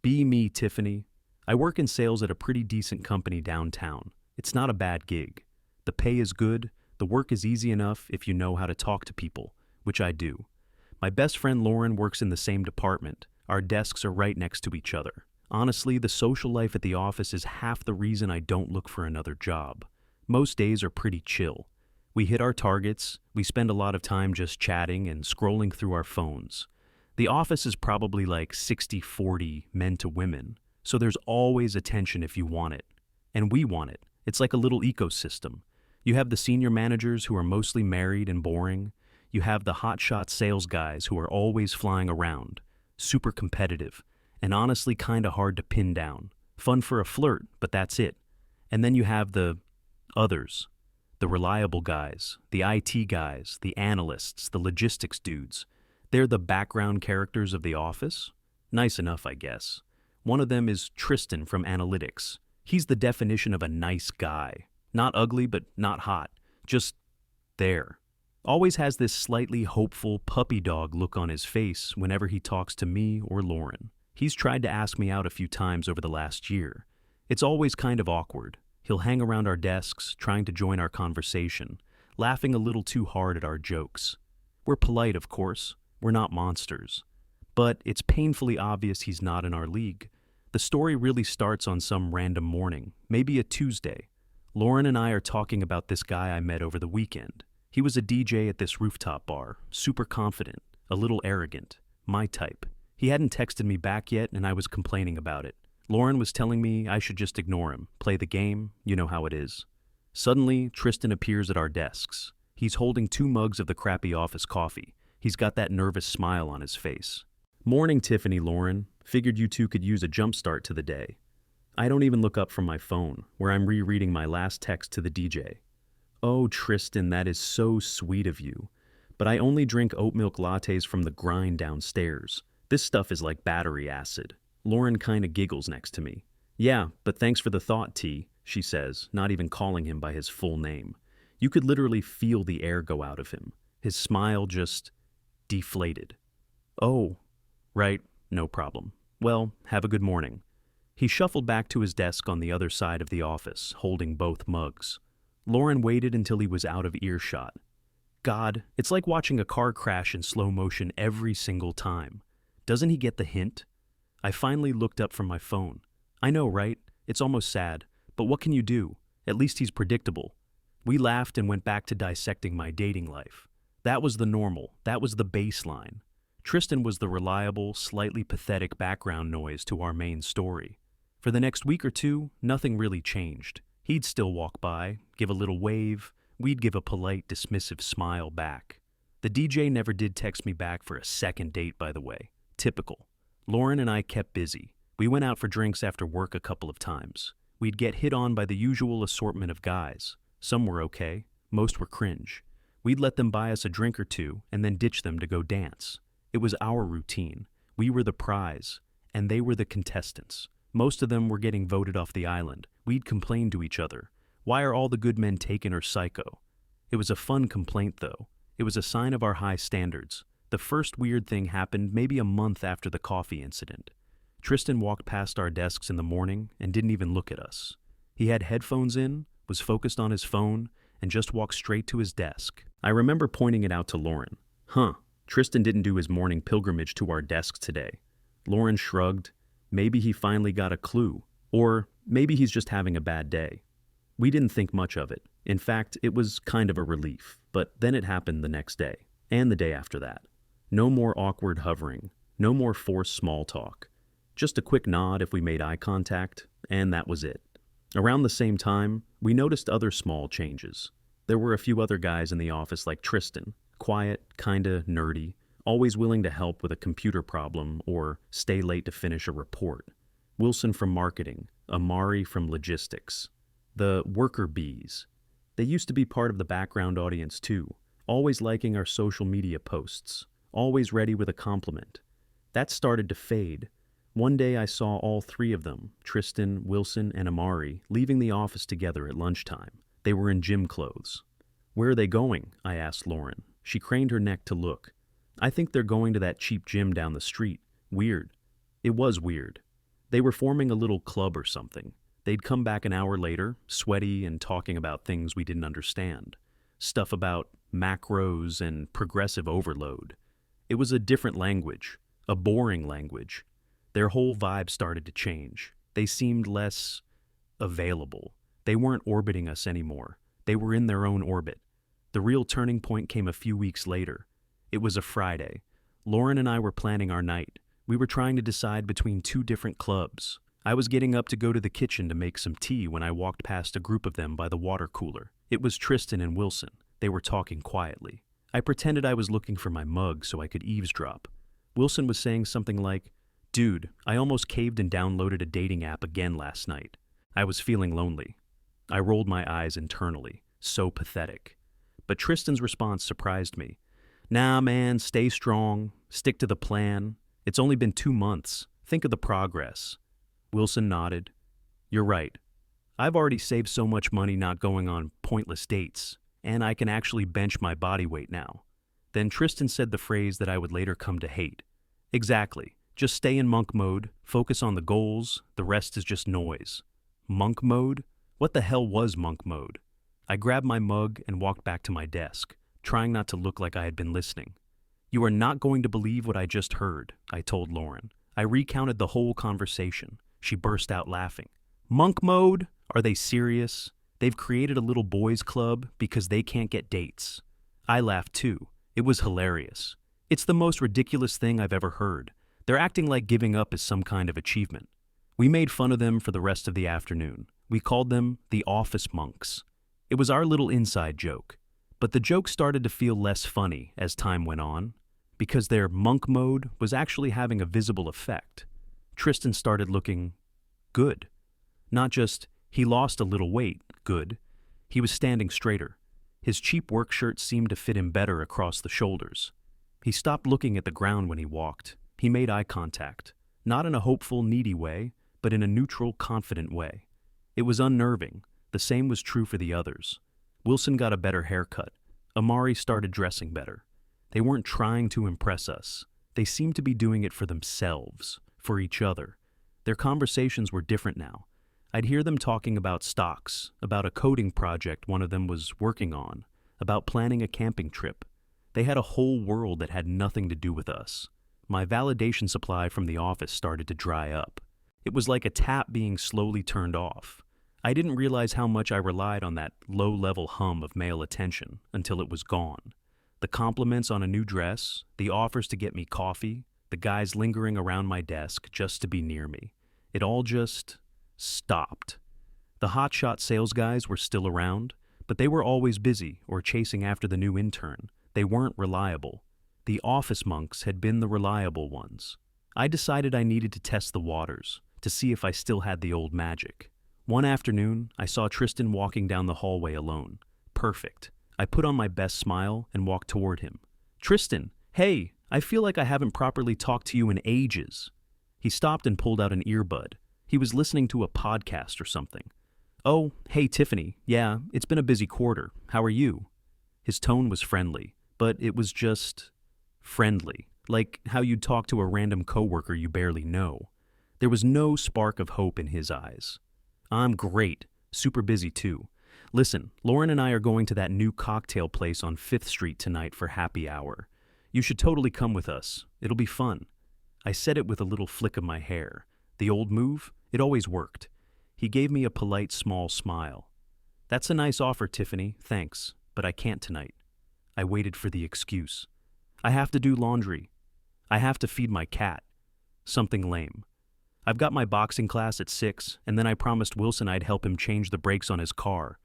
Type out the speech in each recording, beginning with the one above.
Be me, Tiffany. I work in sales at a pretty decent company downtown. It's not a bad gig. The pay is good, the work is easy enough if you know how to talk to people, which I do. My best friend Lauren works in the same department. Our desks are right next to each other. Honestly, the social life at the office is half the reason I don't look for another job. Most days are pretty chill. We hit our targets, we spend a lot of time just chatting and scrolling through our phones. The office is probably like 60-40 men to women, so there's always attention if you want it. And we want it. It's like a little ecosystem. You have the senior managers who are mostly married and boring. You have the hotshot sales guys who are always flying around, super competitive, and honestly kinda hard to pin down. Fun for a flirt, but that's it. And then you have the others. The reliable guys, the IT guys, the analysts, the logistics dudes. They're the background characters of the office? Nice enough, I guess. One of them is Tristan from analytics. He's the definition of a nice guy. Not ugly, but not hot. Just there. Always has this slightly hopeful puppy dog look on his face whenever he talks to me or Lauren. He's tried to ask me out a few times over the last year. It's always kind of awkward. He'll hang around our desks, trying to join our conversation, laughing a little too hard at our jokes. We're polite, of course. We're not monsters. But it's painfully obvious he's not in our league. The story really starts on some random morning, maybe a Tuesday. Lauren and I are talking about this guy I met over the weekend. He was a DJ at this rooftop bar, super confident, a little arrogant, my type. He hadn't texted me back yet, and I was complaining about it. Lauren was telling me I should just ignore him, play the game, you know how it is. Suddenly, Tristan appears at our desks. He's holding 2 mugs of the crappy office coffee. He's got that nervous smile on his face. Morning, Tiffany, Lauren. Figured you two could use a jump start to the day. I don't even look up from my phone, where I'm rereading my last text to the DJ. Oh, Tristan, that is so sweet of you. But I only drink oat milk lattes from the grind downstairs. This stuff is like battery acid. Lauren kinda giggles next to me. Yeah, but thanks for the thought, T, she says, not even calling him by his full name. You could literally feel the air go out of him. His smile just deflated. Oh, right, no problem. Well, have a good morning. He shuffled back to his desk on the other side of the office, holding both mugs. Lauren waited until he was out of earshot. God, it's like watching a car crash in slow motion every single time. Doesn't he get the hint? I finally looked up from my phone. I know, right? It's almost sad, but what can you do? At least he's predictable. We laughed and went back to dissecting my dating life. That was the normal, that was the baseline. Tristan was the reliable, slightly pathetic background noise to our main story. For the next week or two, nothing really changed. He'd still walk by, give a little wave, we'd give a polite, dismissive smile back. The DJ never did text me back for a second date, by the way. Typical. Lauren and I kept busy. We went out for drinks after work a couple of times. We'd get hit on by the usual assortment of guys. Some were okay, most were cringe. We'd let them buy us a drink or two and then ditch them to go dance. It was our routine. We were the prize, and they were the contestants. Most of them were getting voted off the island. We'd complain to each other. Why are all the good men taken or psycho? It was a fun complaint, though. It was a sign of our high standards. The first weird thing happened maybe a month after the coffee incident. Tristan walked past our desks in the morning and didn't even look at us. He had headphones in, was focused on his phone, and just walked straight to his desk. I remember pointing it out to Lauren. Tristan didn't do his morning pilgrimage to our desks today. Lauren shrugged. Maybe he finally got a clue. Or maybe he's just having a bad day. We didn't think much of it. In fact, it was kind of a relief. But then it happened the next day, and the day after that. No more awkward hovering. No more forced small talk. Just a quick nod if we made eye contact, and that was it. Around the same time, we noticed other small changes. There were a few other guys in the office like Tristan, quiet, kinda nerdy, always willing to help with a computer problem or stay late to finish a report. Wilson from marketing, Amari from logistics. The worker bees. They used to be part of the background audience too, always liking our social media posts, always ready with a compliment. That started to fade. One day I saw all 3 of them, Tristan, Wilson, and Amari, leaving the office together at lunchtime. They were in gym clothes. Where are they going? I asked Lauren. She craned her neck to look. I think they're going to that cheap gym down the street. Weird. It was weird. They were forming a little club or something. They'd come back an hour later, sweaty and talking about things we didn't understand. Stuff about macros and progressive overload. It was a different language, a boring language. Their whole vibe started to change. They seemed less available. They weren't orbiting us anymore. They were in their own orbit. The real turning point came a few weeks later. It was a Friday. Lauren and I were planning our night. We were trying to decide between two different clubs. I was getting up to go to the kitchen to make some tea when I walked past a group of them by the water cooler. It was Tristan and Wilson. They were talking quietly. I pretended I was looking for my mug so I could eavesdrop. Wilson was saying something like, "Dude, I almost caved and downloaded a dating app again last night. I was feeling lonely." I rolled my eyes internally. So pathetic. But Tristan's response surprised me. "Nah, man, stay strong. Stick to the plan. It's only been 2 months. Think of the progress." Wilson nodded. "You're right. I've already saved so much money not going on pointless dates, and I can actually bench my body weight now." Then Tristan said the phrase that I would later come to hate. "Exactly. Just stay in monk mode, focus on the goals, the rest is just noise." Monk mode? What the hell was monk mode? I grabbed my mug and walked back to my desk, trying not to look like I had been listening. "You are not going to believe what I just heard," I told Lauren. I recounted the whole conversation. She burst out laughing. "Monk mode? Are they serious? They've created a little boys' club because they can't get dates." I laughed too. It was hilarious. It's the most ridiculous thing I've ever heard. They're acting like giving up is some kind of achievement. We made fun of them for the rest of the afternoon. We called them the office monks. It was our little inside joke. But the joke started to feel less funny as time went on, because their monk mode was actually having a visible effect. Tristan started looking good. Not just, he lost a little weight, good. He was standing straighter. His cheap work shirt seemed to fit him better across the shoulders. He stopped looking at the ground when he walked. He made eye contact. Not in a hopeful, needy way, but in a neutral, confident way. It was unnerving. The same was true for the others. Wilson got a better haircut. Amari started dressing better. They weren't trying to impress us. They seemed to be doing it for themselves, for each other. Their conversations were different now. I'd hear them talking about stocks, about a coding project one of them was working on, about planning a camping trip. They had a whole world that had nothing to do with us. My validation supply from the office started to dry up. It was like a tap being slowly turned off. I didn't realize how much I relied on that low-level hum of male attention until it was gone. The compliments on a new dress, the offers to get me coffee, the guys lingering around my desk just to be near me. It all just stopped. The hotshot sales guys were still around, but they were always busy or chasing after the new intern. They weren't reliable. The office monks had been the reliable ones. I decided I needed to test the waters, to see if I still had the old magic. One afternoon, I saw Tristan walking down the hallway alone. Perfect. I put on my best smile and walked toward him. "Tristan, hey, I feel like I haven't properly talked to you in ages." He stopped and pulled out an earbud. He was listening to a podcast or something. "Oh, hey Tiffany, yeah, it's been a busy quarter. How are you?" His tone was friendly, but it was just friendly, like how you'd talk to a random coworker you barely know. There was no spark of hope in his eyes. "I'm great, super busy too. Listen, Lauren and I are going to that new cocktail place on 5th Street tonight for happy hour. You should totally come with us. It'll be fun." I said it with a little flick of my hair. The old move? It always worked. He gave me a polite, small smile. "That's a nice offer, Tiffany, thanks, but I can't tonight." I waited for the excuse. "I have to do laundry. I have to feed my cat." Something lame. "I've got my boxing class at 6, and then I promised Wilson I'd help him change the brakes on his car.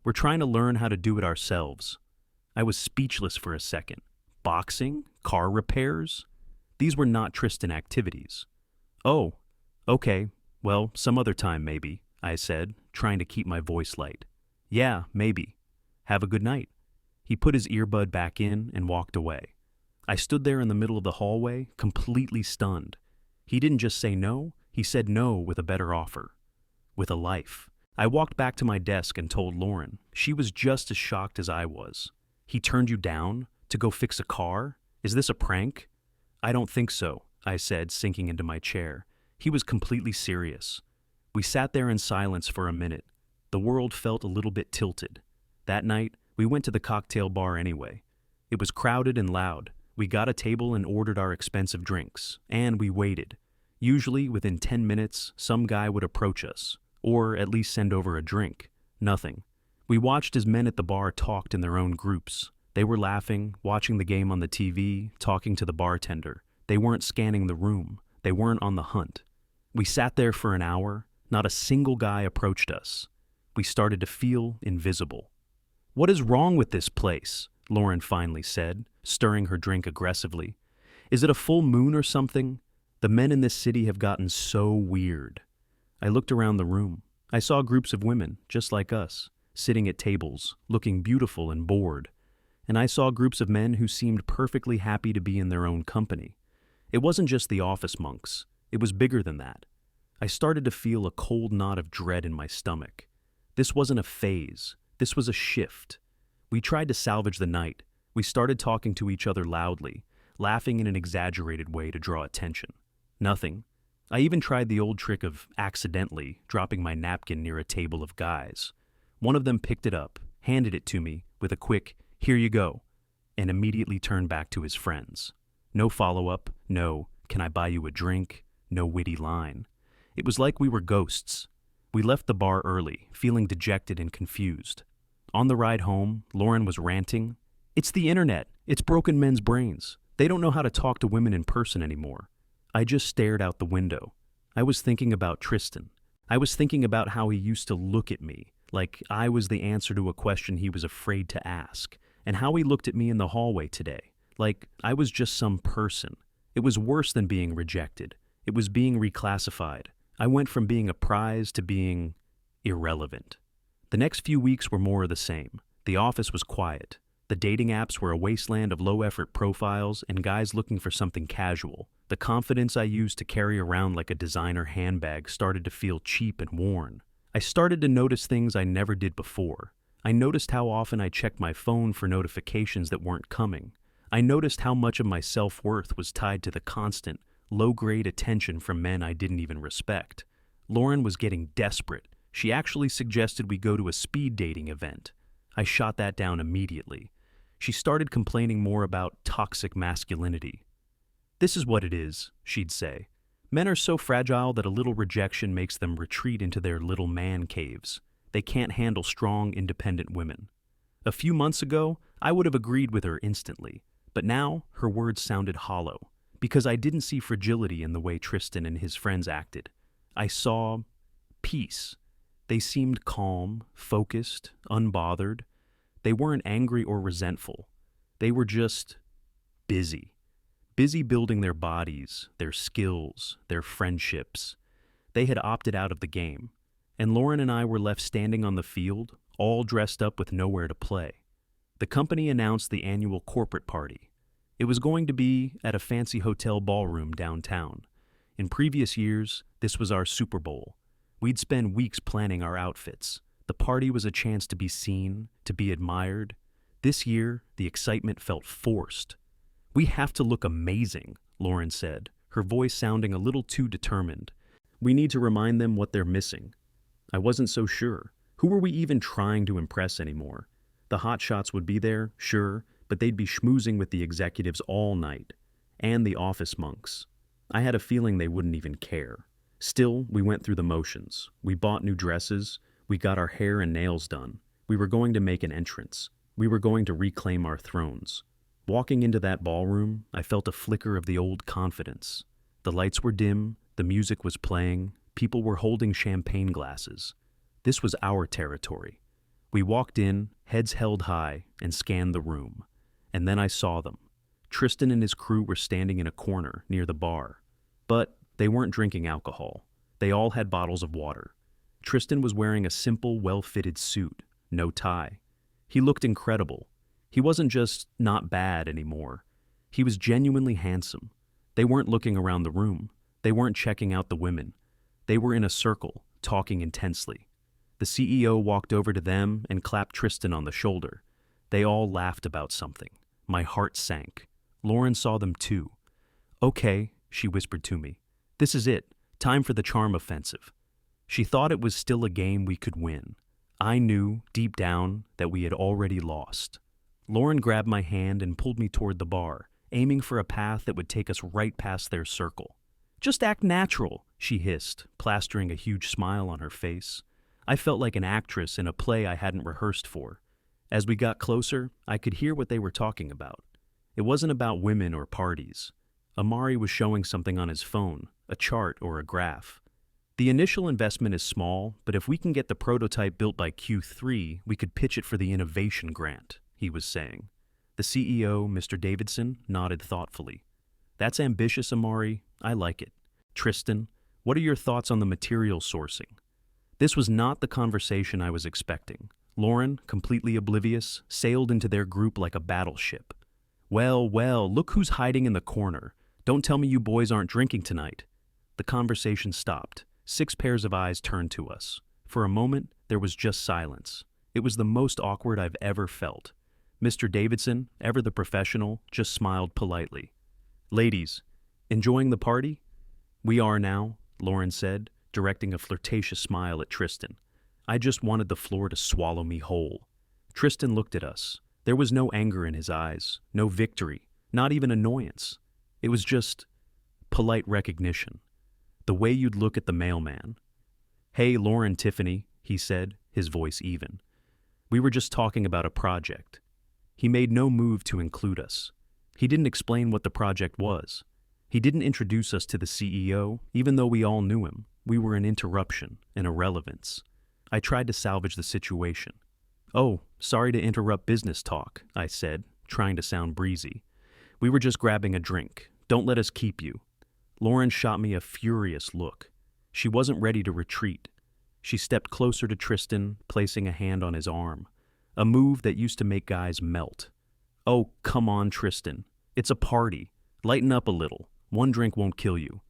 We're trying to learn how to do it ourselves." I was speechless for a second. Boxing? Car repairs? These were not Tristan activities. "Oh, okay, well, some other time maybe," I said, trying to keep my voice light. "Yeah, maybe. Have a good night." He put his earbud back in and walked away. I stood there in the middle of the hallway, completely stunned. He didn't just say no, he said no with a better offer. With a life. I walked back to my desk and told Lauren. She was just as shocked as I was. "He turned you down? To go fix a car? Is this a prank?" "I don't think so," I said, sinking into my chair. He was completely serious. We sat there in silence for a minute. The world felt a little bit tilted. That night, we went to the cocktail bar anyway. It was crowded and loud. We got a table and ordered our expensive drinks, and we waited. Usually, within 10 minutes, some guy would approach us, or at least send over a drink. Nothing. We watched as men at the bar talked in their own groups. They were laughing, watching the game on the TV, talking to the bartender. They weren't scanning the room. They weren't on the hunt. We sat there for an hour. Not a single guy approached us. We started to feel invisible. "What is wrong with this place?" Lauren finally said, stirring her drink aggressively. "Is it a full moon or something? The men in this city have gotten so weird." I looked around the room. I saw groups of women, just like us, sitting at tables, looking beautiful and bored. And I saw groups of men who seemed perfectly happy to be in their own company. It wasn't just the office monks. It was bigger than that. I started to feel a cold knot of dread in my stomach. This wasn't a phase. This was a shift. We tried to salvage the night. We started talking to each other loudly, laughing in an exaggerated way to draw attention. Nothing. I even tried the old trick of accidentally dropping my napkin near a table of guys. One of them picked it up, handed it to me with a quick, "Here you go," and immediately turned back to his friends. No follow-up, no, "Can I buy you a drink?" No witty line. It was like we were ghosts. We left the bar early, feeling dejected and confused. On the ride home, Lauren was ranting, "It's the internet. It's broken men's brains. They don't know how to talk to women in person anymore." I just stared out the window. I was thinking about Tristan. I was thinking about how he used to look at me, like I was the answer to a question he was afraid to ask, and how he looked at me in the hallway today, like I was just some person. It was worse than being rejected. It was being reclassified. I went from being a prize to being irrelevant. The next few weeks were more of the same. The office was quiet. The dating apps were a wasteland of low-effort profiles and guys looking for something casual. The confidence I used to carry around like a designer handbag started to feel cheap and worn. I started to notice things I never did before. I noticed how often I checked my phone for notifications that weren't coming. I noticed how much of my self-worth was tied to the constant, low-grade attention from men I didn't even respect. Lauren was getting desperate. She actually suggested we go to a speed dating event. I shot that down immediately. She started complaining more about toxic masculinity. "This is what it is," she'd say. "Men are so fragile that a little rejection makes them retreat into their little man caves. They can't handle strong, independent women." A few months ago, I would have agreed with her instantly, but now her words sounded hollow, because I didn't see fragility in the way Tristan and his friends acted. I saw peace. They seemed calm, focused, unbothered. They weren't angry or resentful. They were just busy. Busy building their bodies, their skills, their friendships. They had opted out of the game, and Lauren and I were left standing on the field, all dressed up with nowhere to play. The company announced the annual corporate party. It was going to be at a fancy hotel ballroom downtown. In previous years, this was our Super Bowl. We'd spend weeks planning our outfits. The party was a chance to be seen, to be admired. This year, the excitement felt forced. "We have to look amazing," Lauren said, her voice sounding a little too determined. "We need to remind them what they're missing." I wasn't so sure. Who were we even trying to impress anymore? The hotshots would be there, sure, but they'd be schmoozing with the executives all night. And the office monks. I had a feeling they wouldn't even care. Still, we went through the motions. We bought new dresses. We got our hair and nails done. We were going to make an entrance. We were going to reclaim our thrones. Walking into that ballroom, I felt a flicker of the old confidence. The lights were dim, the music was playing, people were holding champagne glasses. This was our territory. We walked in, heads held high, and scanned the room. And then I saw them. Tristan and his crew were standing in a corner near the bar. But they weren't drinking alcohol. They all had bottles of water. Tristan was wearing a simple, well-fitted suit, no tie. He looked incredible. He wasn't just not bad anymore. He was genuinely handsome. They weren't looking around the room. They weren't checking out the women. They were in a circle, talking intensely. The CEO walked over to them and clapped Tristan on the shoulder. They all laughed about something. My heart sank. Lauren saw them too. "Okay," she whispered to me. "This is it. Time for the charm offensive. She thought it was still a game we could win. I knew, deep down, that we had already lost. Lauren grabbed my hand and pulled me toward the bar, aiming for a path that would take us right past their circle. "Just act natural," she hissed, plastering a huge smile on her face. I felt like an actress in a play I hadn't rehearsed for. As we got closer, I could hear what they were talking about. It wasn't about women or parties. Amari was showing something on his phone, a chart or a graph. "The initial investment is small, but if we can get the prototype built by Q3, we could pitch it for the innovation grant," he was saying. The CEO, Mr. Davidson, nodded thoughtfully. "That's ambitious, Amari. I like it. Tristan, what are your thoughts on the material sourcing?" This was not the conversation I was expecting. Lauren, completely oblivious, sailed into their group like a battleship. Well, look who's hiding in the corner. Don't tell me you boys aren't drinking tonight." The conversation stopped. 6 pairs of eyes turned to us. For a moment, there was just silence. It was the most awkward I've ever felt. Mr. Davidson, ever the professional, just smiled politely. "Ladies, enjoying the party?" "We are now," Lauren said, directing a flirtatious smile at Tristan. I just wanted the floor to swallow me whole. Tristan looked at us. There was no anger in his eyes, no victory, not even annoyance. It was just polite recognition. The way you'd look at the mailman. "Hey, Lauren, Tiffany," he said, his voice even. "We were just talking about a project." He made no move to include us. He didn't explain what the project was. He didn't introduce us to the CEO, even though we all knew him. We were an interruption, an irrelevance. I tried to salvage the situation. "Oh, sorry to interrupt business talk," I said, trying to sound breezy. "We were just grabbing a drink. Don't let us keep you." Lauren shot me a furious look. She wasn't ready to retreat. She stepped closer to Tristan, placing a hand on his arm. A move that used to make guys melt. "Oh, come on, Tristan. It's a party. Lighten up a little. One drink won't kill you."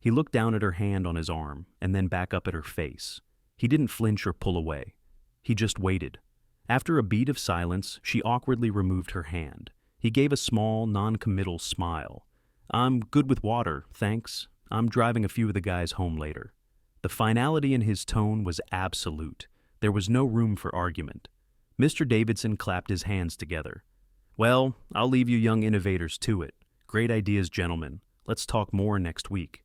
He looked down at her hand on his arm and then back up at her face. He didn't flinch or pull away. He just waited. After a beat of silence, she awkwardly removed her hand. He gave a small, non-committal smile. "I'm good with water, thanks. I'm driving a few of the guys home later." The finality in his tone was absolute. There was no room for argument. Mr. Davidson clapped his hands together. "Well, I'll leave you young innovators to it. Great ideas, gentlemen. Let's talk more next week."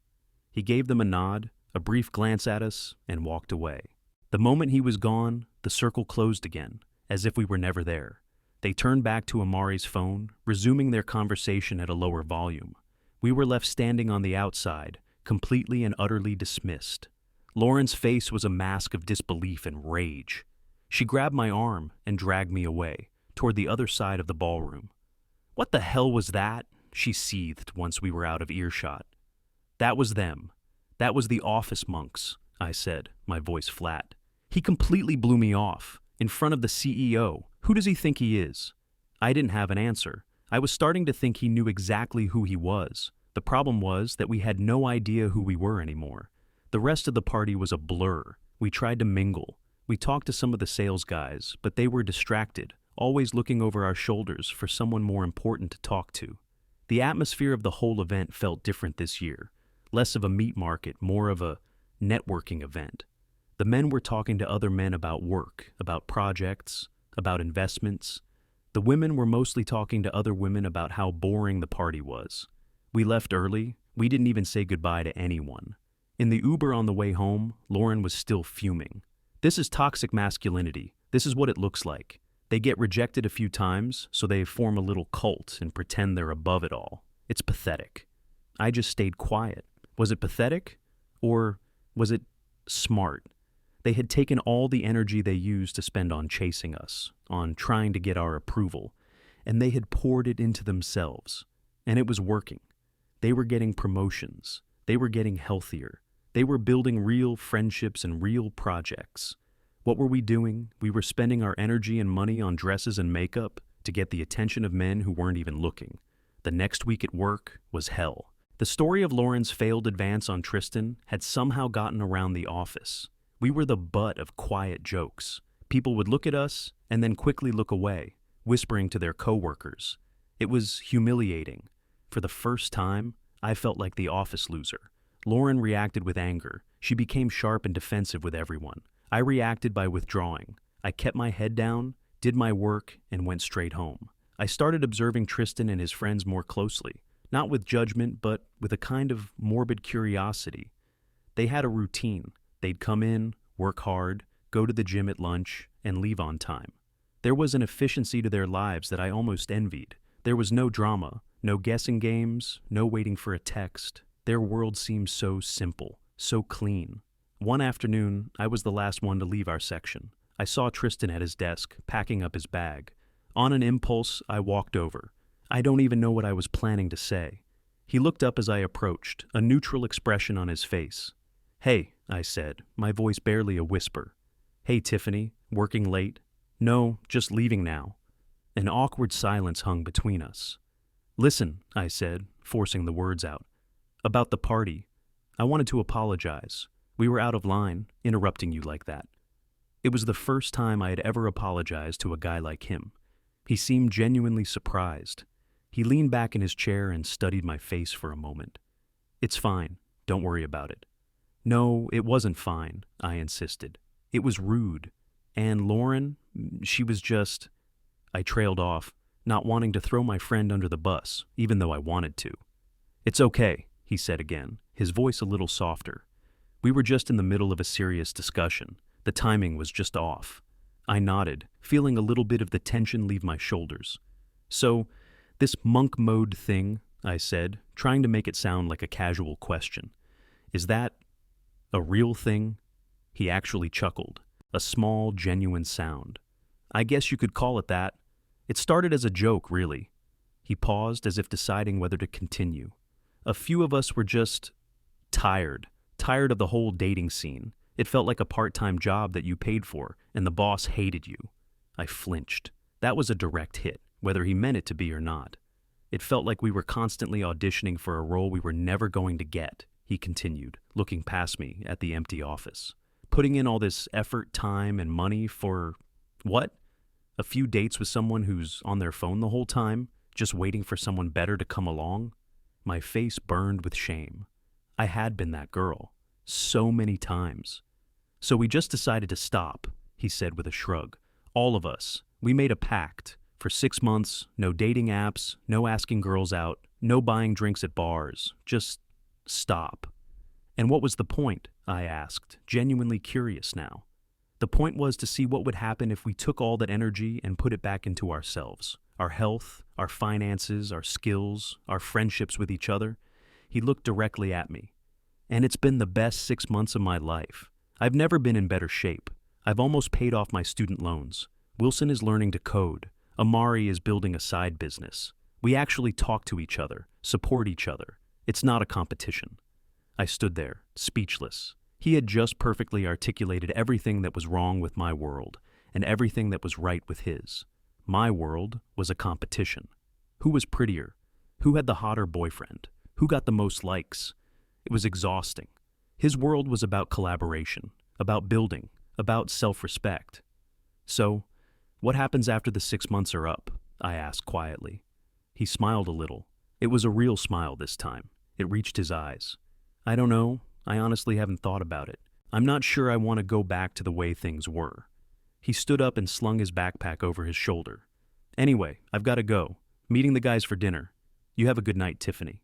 He gave them a nod, a brief glance at us, and walked away. The moment he was gone, the circle closed again, as if we were never there. They turned back to Amari's phone, resuming their conversation at a lower volume. We were left standing on the outside, completely and utterly dismissed. Lauren's face was a mask of disbelief and rage. She grabbed my arm and dragged me away, toward the other side of the ballroom. "What the hell was that?" she seethed once we were out of earshot. "That was them. That was the office monks," I said, my voice flat. "He completely blew me off, in front of the CEO. Who does he think he is?" I didn't have an answer. I was starting to think he knew exactly who he was. The problem was that we had no idea who we were anymore. The rest of the party was a blur. We tried to mingle. We talked to some of the sales guys, but they were distracted, always looking over our shoulders for someone more important to talk to. The atmosphere of the whole event felt different this year. Less of a meat market, more of a networking event. The men were talking to other men about work, about projects, about investments. The women were mostly talking to other women about how boring the party was. We left early. We didn't even say goodbye to anyone. In the Uber on the way home, Lauren was still fuming. "This is toxic masculinity. This is what it looks like. They get rejected a few times, so they form a little cult and pretend they're above it all. It's pathetic." I just stayed quiet. Was it pathetic? Or was it smart? They had taken all the energy they used to spend on chasing us, on trying to get our approval, and they had poured it into themselves. And it was working. They were getting promotions. They were getting healthier. They were building real friendships and real projects. What were we doing? We were spending our energy and money on dresses and makeup to get the attention of men who weren't even looking. The next week at work was hell. The story of Lauren's failed advance on Tristan had somehow gotten around the office. We were the butt of quiet jokes. People would look at us and then quickly look away, whispering to their coworkers. It was humiliating. For the first time, I felt like the office loser, Lauren reacted with anger. She became sharp and defensive with everyone. I reacted by withdrawing. I kept my head down, did my work, and went straight home. I started observing Tristan and his friends more closely, not with judgment, but with a kind of morbid curiosity. They had a routine. They'd come in, work hard, go to the gym at lunch, and leave on time. There was an efficiency to their lives that I almost envied. There was no drama, no guessing games, no waiting for a text. Their world seemed so simple, so clean. One afternoon, I was the last one to leave our section. I saw Tristan at his desk, packing up his bag. On an impulse, I walked over. I don't even know what I was planning to say. He looked up as I approached, a neutral expression on his face. "Hey," I said, my voice barely a whisper. "Hey, Tiffany, working late?" "No, just leaving now." An awkward silence hung between us. "Listen," I said, forcing the words out. "About the party. I wanted to apologize. We were out of line, interrupting you like that." It was the first time I had ever apologized to a guy like him. He seemed genuinely surprised. He leaned back in his chair and studied my face for a moment. "It's fine. Don't worry about it." "No, it wasn't fine," I insisted. "It was rude. And Lauren, she was just—" I trailed off, not wanting to throw my friend under the bus, even though I wanted to. "It's okay," he said again, his voice a little softer. "We were just in the middle of a serious discussion. The timing was just off." I nodded, feeling a little bit of the tension leave my shoulders. "So, this monk mode thing," I said, trying to make it sound like a casual question, "is that a real thing?" He actually chuckled, a small, genuine sound. "I guess you could call it that. It started as a joke, really." He paused as if deciding whether to continue. "A few of us were just tired of the whole dating scene. It felt like a part-time job that you paid for, and the boss hated you." I flinched. That was a direct hit, whether he meant it to be or not. "It felt like we were constantly auditioning for a role we were never going to get," he continued, looking past me at the empty office. "Putting in all this effort, time, and money for what? A few dates with someone who's on their phone the whole time, just waiting for someone better to come along?" My face burned with shame. I had been that girl. So many times. "So we just decided to stop," he said with a shrug. "All of us. We made a pact. For 6 months, no dating apps, no asking girls out, no buying drinks at bars. Just stop." "And what was the point?" I asked, genuinely curious now. "The point was to see what would happen if we took all that energy and put it back into ourselves. Our health, our finances, our skills, our friendships with each other." He looked directly at me. "And it's been the best 6 months of my life. I've never been in better shape. I've almost paid off my student loans. Wilson is learning to code. Amari is building a side business. We actually talk to each other, support each other. It's not a competition." I stood there, speechless. He had just perfectly articulated everything that was wrong with my world, and everything that was right with his. My world was a competition. Who was prettier? Who had the hotter boyfriend? Who got the most likes? It was exhausting. His world was about collaboration, about building, about self-respect. "So, what happens after the 6 months are up?" I asked quietly. He smiled a little. It was a real smile this time. It reached his eyes. "I don't know. I honestly haven't thought about it. I'm not sure I want to go back to the way things were." He stood up and slung his backpack over his shoulder. "Anyway, I've got to go. Meeting the guys for dinner. You have a good night, Tiffany."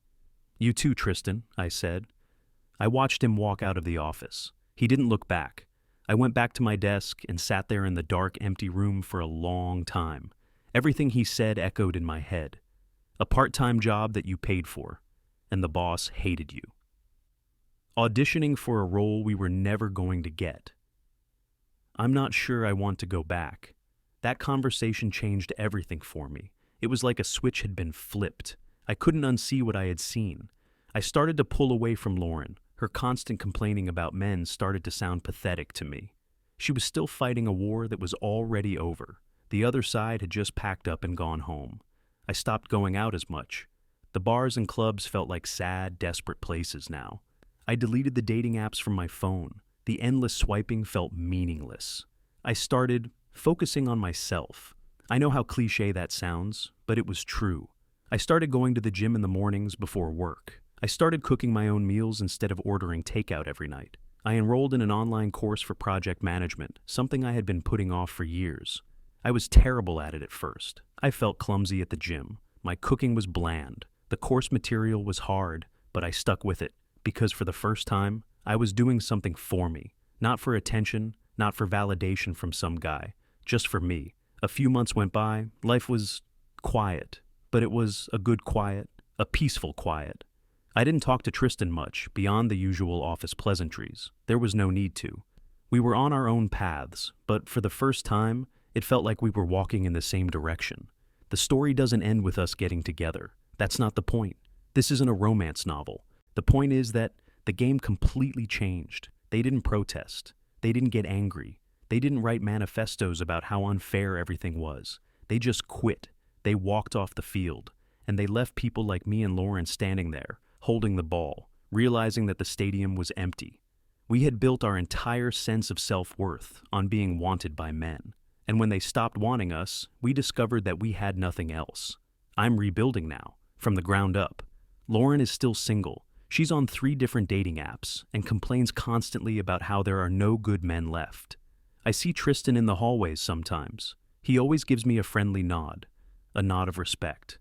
"You too, Tristan," I said. I watched him walk out of the office. He didn't look back. I went back to my desk and sat there in the dark, empty room for a long time. Everything he said echoed in my head. A part-time job that you paid for, and the boss hated you. Auditioning for a role we were never going to get. I'm not sure I want to go back. That conversation changed everything for me. It was like a switch had been flipped. I couldn't unsee what I had seen. I started to pull away from Lauren. Her constant complaining about men started to sound pathetic to me. She was still fighting a war that was already over. The other side had just packed up and gone home. I stopped going out as much. The bars and clubs felt like sad, desperate places now. I deleted the dating apps from my phone. The endless swiping felt meaningless. I started focusing on myself. I know how cliché that sounds, but it was true. I started going to the gym in the mornings before work. I started cooking my own meals instead of ordering takeout every night. I enrolled in an online course for project management, something I had been putting off for years. I was terrible at it at first. I felt clumsy at the gym. My cooking was bland. The course material was hard, but I stuck with it because for the first time, I was doing something for me. Not for attention, not for validation from some guy, just for me. A few months went by, life was quiet, but it was a good quiet, a peaceful quiet. I didn't talk to Tristan much, beyond the usual office pleasantries. There was no need to. We were on our own paths, but for the first time, it felt like we were walking in the same direction. The story doesn't end with us getting together. That's not the point. This isn't a romance novel. The point is that the game completely changed. They didn't protest. They didn't get angry. They didn't write manifestos about how unfair everything was. They just quit. They walked off the field. And they left people like me and Lauren standing there, holding the ball, realizing that the stadium was empty. We had built our entire sense of self-worth on being wanted by men. And when they stopped wanting us, we discovered that we had nothing else. I'm rebuilding now, from the ground up. Lauren is still single. She's on 3 different dating apps and complains constantly about how there are no good men left. I see Tristan in the hallways sometimes. He always gives me a friendly nod, a nod of respect.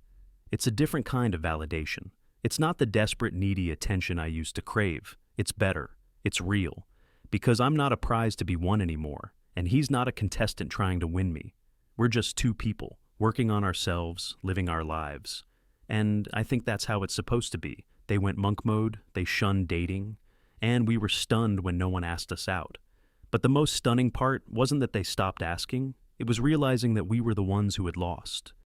It's a different kind of validation. It's not the desperate, needy attention I used to crave. It's better. It's real. Because I'm not a prize to be won anymore, and he's not a contestant trying to win me. We're just 2 people, working on ourselves, living our lives. And I think that's how it's supposed to be. They went monk mode, they shunned dating, and we were stunned when no one asked us out. But the most stunning part wasn't that they stopped asking, it was realizing that we were the ones who had lost.